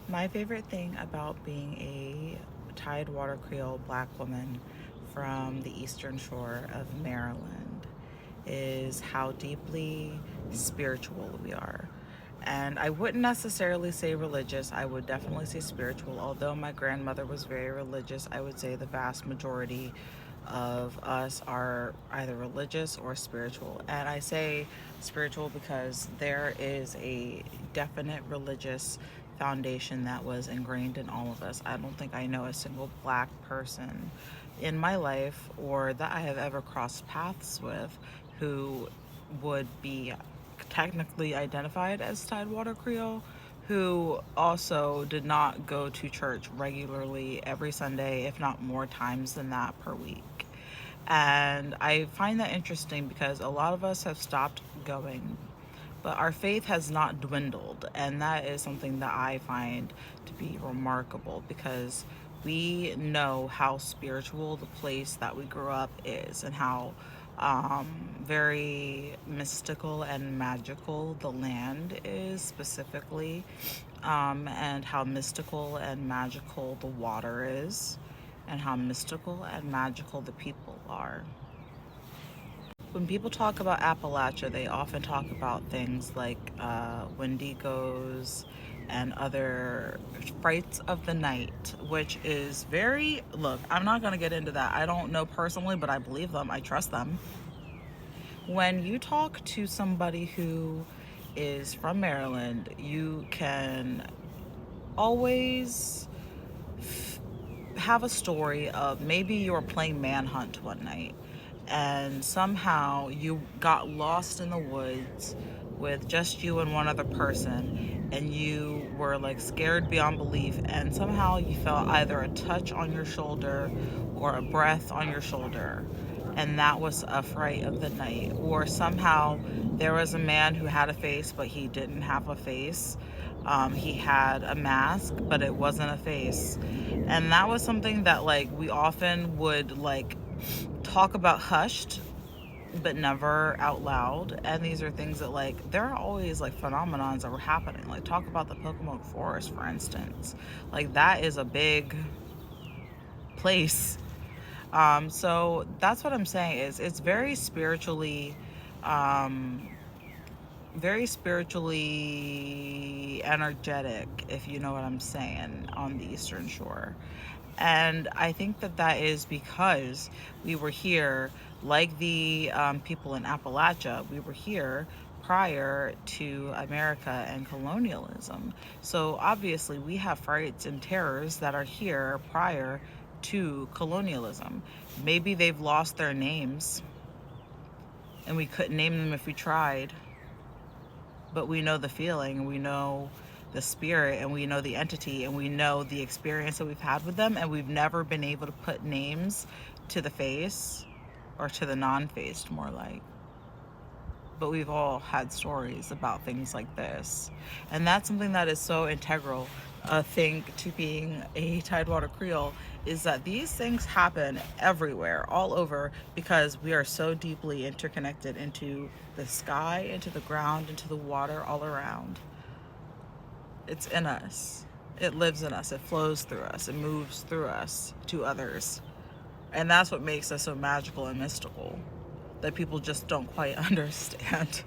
My favorite thing about being a Tidewater Creole black woman from the eastern shore of Maryland is how deeply spiritual we are. And I wouldn't necessarily say religious, I would definitely say spiritual. Although my grandmother was very religious, I would say the vast majority of us are either religious or spiritual. And I say spiritual because there is a definite religious foundation that was ingrained in all of us. I don't think I know a single black person in my life or that I have ever crossed paths with who would be technically identified as Tidewater Creole, who also did not go to church regularly every Sunday, if not more times than that per week. And I find that interesting because a lot of us have stopped going, but our faith has not dwindled. And that is something that I find to be remarkable because we know how spiritual the place that we grew up is and how very mystical and magical the land is specifically, and how mystical and magical the water is, and how mystical and magical the people are. When people talk about Appalachia, they often talk about things like Wendigos and other frights of the night, which is very, look, I'm not going to get into that. I don't know personally, but I believe them. I trust them. When you talk to somebody who is from Maryland, you can always have a story of maybe you were playing manhunt one night and somehow you got lost in the woods with just you and one other person, and you were like scared beyond belief, and somehow you felt either a touch on your shoulder or a breath on your shoulder, and that was a fright of the night. Or somehow there was a man who had a face but he didn't have a face. He had a mask but it wasn't a face, and that was something that like we often would like talk about hushed but never out loud. And these are things that like there are always like phenomenons that were happening. Like talk about the Pocomoke Forest, for instance. Like that is a big place. So that's what I'm saying is it's um, very spiritually energetic, if you know what I'm saying, on the Eastern Shore. And I think that that is because we were here, like the people in Appalachia, we were here prior to America and colonialism. So obviously, we have frights and terrors that are here prior to colonialism. Maybe they've lost their names and we couldn't name them if we tried, but we know the feeling, and we know the spirit, and we know the entity, and we know the experience that we've had with them, and we've never been able to put names to the face, or to the non-faced more like. But we've all had stories about things like this, and that's something that is so integral, I think, to being a Tidewater Creole, is that these things happen everywhere, all over, because we are so deeply interconnected into the sky, into the ground, into the water, all around. It's in us. It lives in us. It flows through us. It moves through us to others. And that's what makes us so magical and mystical, that people just don't quite understand.